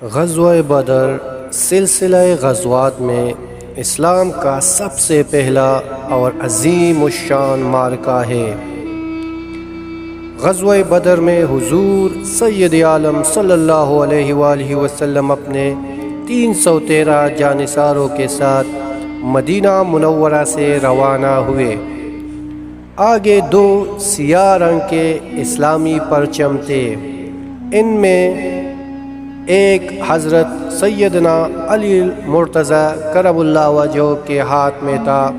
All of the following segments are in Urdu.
غزوہ بدر سلسلہ غزوات میں اسلام کا سب سے پہلا اور عظیم الشان معرکہ ہے۔ غزوہ بدر میں حضور سید عالم صلی اللہ علیہ وآلہ وسلم اپنے 313 جانثاروں کے ساتھ مدینہ منورہ سے روانہ ہوئے۔ آگے 2 سیاہ رنگ کے اسلامی پرچم تھے، ان میں ایک حضرت سیدنا علی مرتضیٰ کرم اللہ وجہہ کے ہاتھ میں تھا،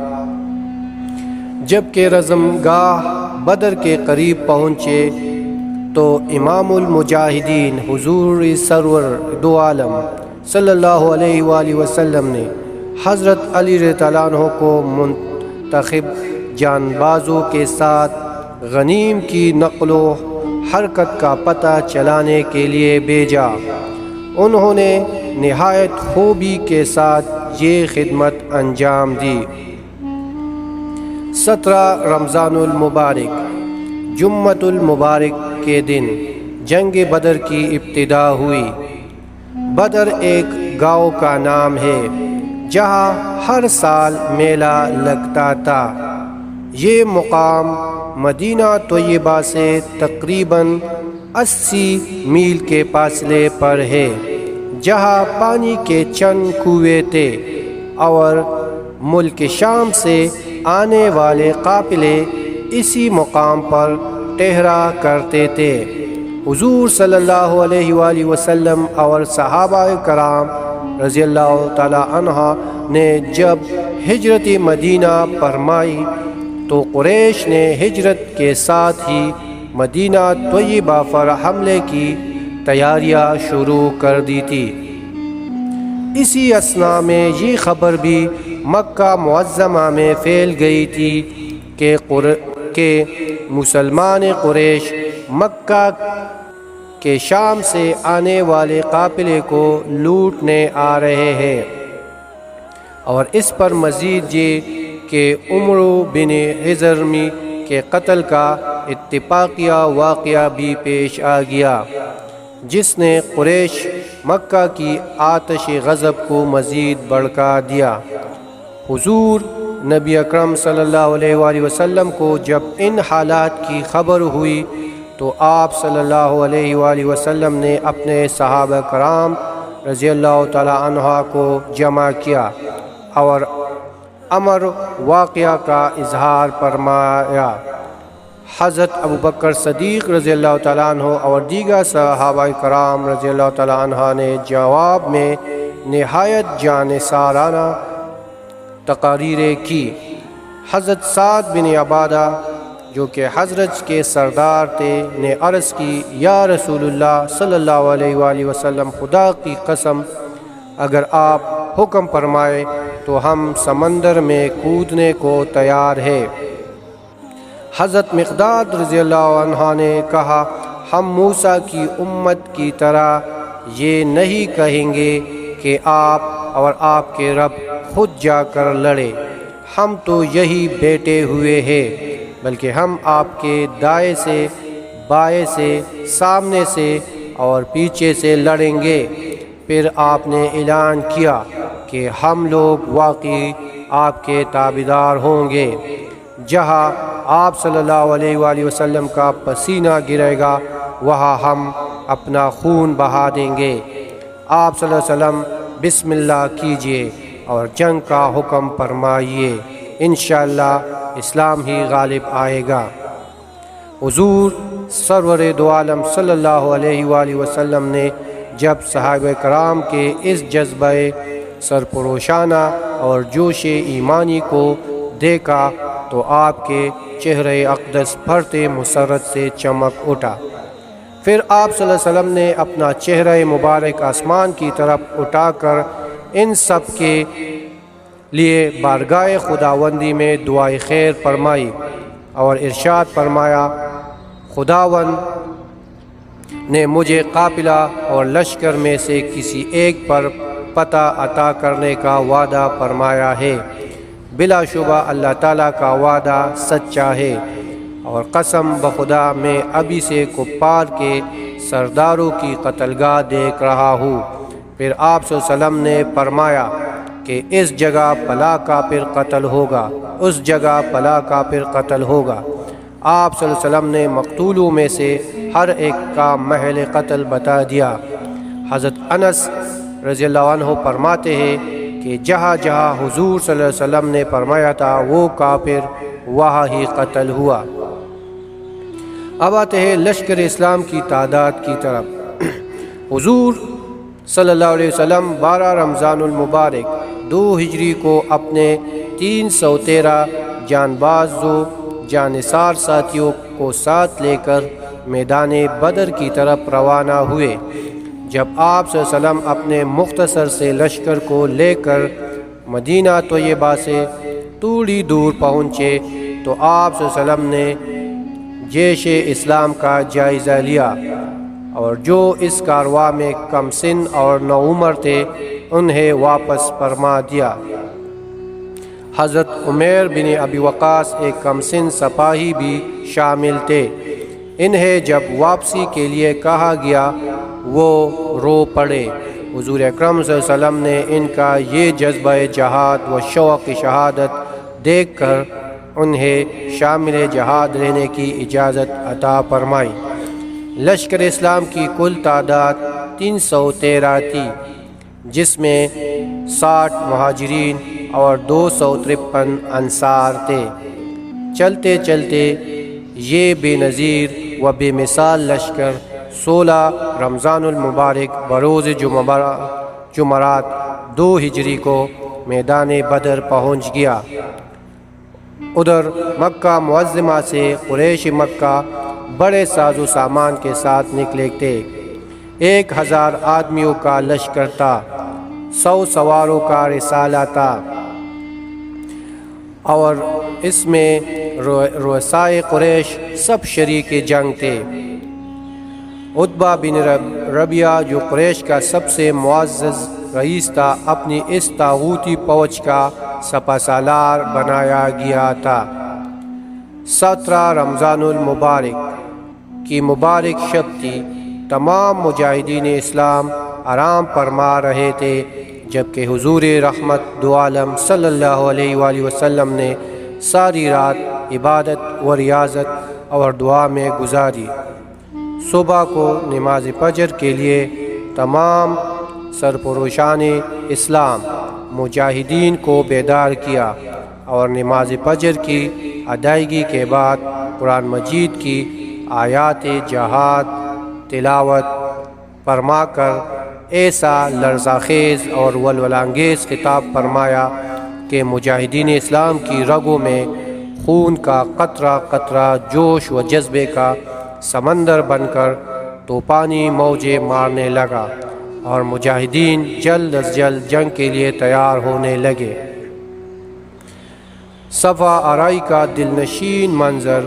جبکہ رزم گاہ بدر کے قریب پہنچے تو امام المجاہدین حضور سرور دو عالم صلی اللہ علیہ وآلہ وسلم نے حضرت علی رضی اللہ عنہ کو منتخب جانبازوں کے ساتھ غنیم کی نقل و حرکت کا پتہ چلانے کے لیے بھیجا۔ انہوں نے نہایت خوبی کے ساتھ یہ خدمت انجام دی۔ 17 رمضان المبارک جمعۃ المبارک کے دن جنگ بدر کی ابتدا ہوئی۔ بدر ایک گاؤں کا نام ہے جہاں ہر سال میلہ لگتا تھا۔ یہ مقام مدینہ طیبہ سے تقریباً 80 میل کے فاصلے پر ہے، جہاں پانی کے چند کنویں تھے اور ملک شام سے آنے والے قافلے اسی مقام پر ٹھہرا کرتے تھے۔ حضور صلی اللہ علیہ وآلہ وسلم اور صحابہ کرام رضی اللہ تعالی عنہ نے جب ہجرت مدینہ فرمائی تو قریش نے ہجرت کے ساتھ ہی مدینہ طیبہ پر حملے کی تیاریاں شروع کر دی تھی۔ اسی اثناء میں یہ خبر بھی مکہ معظمہ میں پھیل گئی تھی کہ مسلمان قریش مکہ کے شام سے آنے والے قافلے کو لوٹنے آ رہے ہیں، اور اس پر مزید یہ کہ عمر بن حضرمی کے قتل کا اتفاقیہ واقعہ بھی پیش آ گیا، جس نے قریش مکہ کی آتش غضب کو مزید بھڑکا دیا۔ حضور نبی اکرم صلی اللہ علیہ وآلہ وسلم کو جب ان حالات کی خبر ہوئی تو آپ صلی اللہ علیہ وآلہ وسلم نے اپنے صحابہ کرام رضی اللہ تعالی عنہ کو جمع کیا اور امر واقعہ کا اظہار فرمایا۔ حضرت ابوبکر صدیق رضی اللہ تعالیٰ عنہ اور دیگر صحابہ کرام رضی اللہ تعالیٰ عنہ نے جواب میں نہایت جانثارانہ تقاریریں کی۔ حضرت سعد بن عبادہ جو کہ حضرت کے سردار تھے نے عرض کی، یا رسول اللہ صلی اللہ علیہ وآلہ وسلم، خدا کی قسم اگر آپ حکم فرمائے تو ہم سمندر میں کودنے کو تیار ہے۔ حضرت مقداد رضی اللہ عنہ نے کہا، ہم موسیٰ کی امت کی طرح یہ نہیں کہیں گے کہ آپ اور آپ کے رب خود جا کر لڑے، ہم تو یہی بیٹھے ہوئے ہیں، بلکہ ہم آپ کے دائیں سے، بائیں سے، سامنے سے اور پیچھے سے لڑیں گے۔ پھر آپ نے اعلان کیا کہ ہم لوگ واقعی آپ کے تابعدار ہوں گے۔ جہاں آپ صلی اللہ علیہ وآلہ وسلم کا پسینہ گرے گا وہاں ہم اپنا خون بہا دیں گے۔ آپ صلی اللہ علیہ وسلم بسم اللہ کیجئے اور جنگ کا حکم فرمائیے، انشاءاللہ اسلام ہی غالب آئے گا۔ حضور سرور دو عالم صلی اللہ علیہ وآلہ وسلم نے جب صحابہ کرام کے اس جذبہ سرپروشانہ اور جوش ایمانی کو دیکھا تو آپ کے چہرہ اقدس بھرتے مسرت سے چمک اٹھا۔ پھر آپ صلی اللہ علیہ وسلم نے اپنا چہرہ مبارک آسمان کی طرف اٹھا کر ان سب کے لیے بارگاہ خداوندی میں دعائے خیر فرمائی اور ارشاد فرمایا، خداوند نے مجھے قافلہ اور لشکر میں سے کسی ایک پر پتہ عطا کرنے کا وعدہ فرمایا ہے۔ بلا شبہ اللہ تعالیٰ کا وعدہ سچا ہے، اور قسم بخدا میں ابھی سے کفار کے سرداروں کی قتل گاہ دیکھ رہا ہوں پھر آپ صلی اللہ علیہ وسلم نے فرمایا کہ اس جگہ فلاں کافر قتل ہوگا، اس جگہ فلاں کافر قتل ہوگا۔ آپ صلی اللہ علیہ وسلم نے مقتولوں میں سے ہر ایک کا محل قتل بتا دیا۔ حضرت انس رضی اللہ عنہ فرماتے ہیں کہ جہاں جہاں حضور صلی اللہ علیہ وسلم نے فرمایا تھا وہ کافر وہاں ہی قتل ہوا۔ اب آتے ہیں لشکر اسلام کی تعداد کی طرف۔ حضور صلی اللہ علیہ وسلم 12 رمضان المبارک 2 ہجری کو اپنے 313 جانبازوں جانثار ساتھیوں کو ساتھ لے کر میدان بدر کی طرف روانہ ہوئے۔ جب آپ صلی اللہ علیہ وسلم اپنے مختصر سے لشکر کو لے کر مدینہ طیبہ سے تھوڑی دور پہنچے تو آپ صلی اللہ علیہ وسلم نے جیش اسلام کا جائزہ لیا، اور جو اس کارواں میں کم سن اور نوعمر تھے انہیں واپس فرما دیا۔ حضرت عمیر بن ابی وقاص ایک کم سن سپاہی بھی شامل تھے۔ انہیں جب واپسی کے لیے کہا گیا وہ رو پڑے۔ حضور اکرم صلی اللہ علیہ وسلم نے ان کا یہ جذبہ جہاد و شوق شہادت دیکھ کر انہیں شامل جہاد رہنے کی اجازت عطا فرمائی۔ لشکر اسلام کی کل تعداد 313 تھی، جس میں 60 مہاجرین اور 253 انصار تھے۔ چلتے چلتے یہ بے نظیر و بے مثال لشکر 16 رمضان المبارک بروز جمعرات 2 ہجری کو میدان بدر پہنچ گیا۔ ادھر مکہ معظمہ سے قریش مکہ بڑے ساز و سامان کے ساتھ نکلے تھے۔ 1000 آدمیوں کا لشکر تھا، 100 سواروں کا رسالہ تھا، اور اس میں رؤسائے قریش سب شریک جنگ تھے۔ عتبہ بن ربیعہ جو قریش کا سب سے معزز رئیس تھا، اپنی اس طاغوتی فوج کا سپہ سالار بنایا گیا تھا۔ 17 رمضان المبارک کی مبارک شب تھی۔ تمام مجاہدین اسلام آرام فرما رہے تھے، جبکہ حضور رحمت دو عالم صلی اللہ علیہ وآلہ وسلم نے ساری رات عبادت و ریاضت اور دعا میں گزاری۔ صبح کو نماز فجر کے لیے تمام سرپروشان اسلام مجاہدین کو بیدار کیا، اور نماز فجر کی ادائیگی کے بعد قرآن مجید کی آیات جہاد تلاوت فرما کر ایسا لرزہ خیز اور ولولانگیز خطاب فرمایا کہ مجاہدین اسلام کی رگوں میں خون کا قطرہ قطرہ جوش و جذبے کا سمندر بن کر طوفانی موجیں مارنے لگا، اور مجاہدین جلد از جلد جنگ کے لیے تیار ہونے لگے۔ صفا آرائی کا دلنشین منظر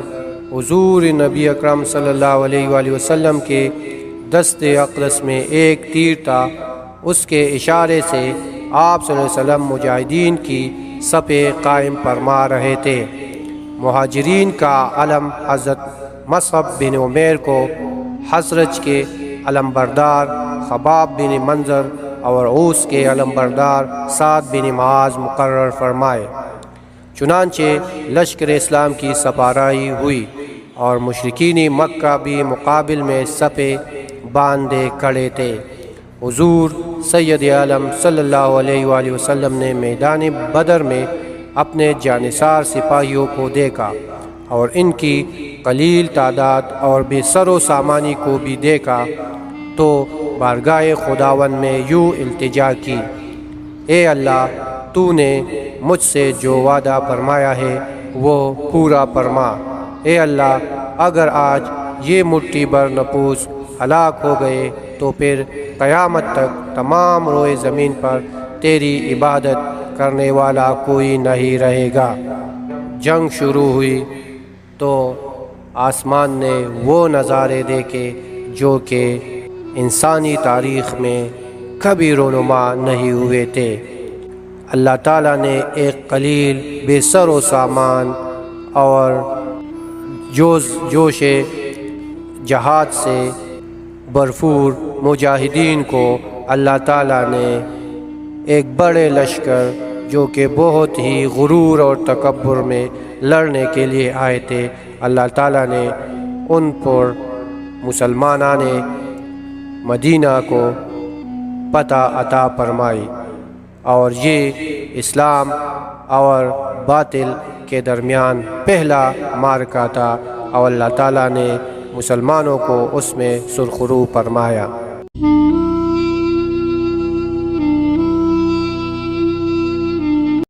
حضور نبی اکرم صلی اللہ علیہ وآلہ وسلم کے دست اقدس میں ایک تیر تھا۔ اس کے اشارے سے آپ صلی اللہ علیہ وسلم مجاہدین کی صفیں قائم فرما رہے تھے۔ مہاجرین کا علم حضرت مصعب بن عمیر کو، حضرج کے علم بردار خباب بن منظر اور اوس کے علم بردار سعد بن معاذ مقرر فرمائے۔ چنانچہ لشکر اسلام کی سپارائی ہوئی، اور مشرکین مکہ بھی مقابل میں صفیں باندھے کھڑے تھے۔ حضور سید عالم صلی اللہ علیہ وآلہ وسلم نے میدان بدر میں اپنے جانثار سپاہیوں کو دیکھا، اور ان کی قلیل تعداد اور بے سر و سامانی کو بھی دیکھا، تو بارگاہ خداوند میں یوں التجا کی: اے اللہ، تو نے مجھ سے جو وعدہ فرمایا ہے وہ پورا فرما۔ اے اللہ، اگر آج یہ مٹھی بھر نفوس ہلاک ہو گئے تو پھر قیامت تک تمام روئے زمین پر تیری عبادت کرنے والا کوئی نہیں رہے گا۔ جنگ شروع ہوئی تو آسمان نے وہ نظارے دیکھے جو کہ انسانی تاریخ میں کبھی رونما نہیں ہوئے تھے۔ اللہ تعالیٰ نے ایک قلیل بے سر و سامان اور جوش جہاد سے بھرپور مجاہدین کو اللہ تعالیٰ نے ایک بڑے لشکر جو کہ بہت ہی غرور اور تکبر میں لڑنے کے لیے آئے تھے، اللہ تعالیٰ نے ان پر مسلمانان مدینہ کو فتح عطا فرمائی، اور یہ اسلام اور باطل کے درمیان پہلا معرکہ تھا، اور اللہ تعالیٰ نے مسلمانوں کو اس میں سرخرو فرمایا۔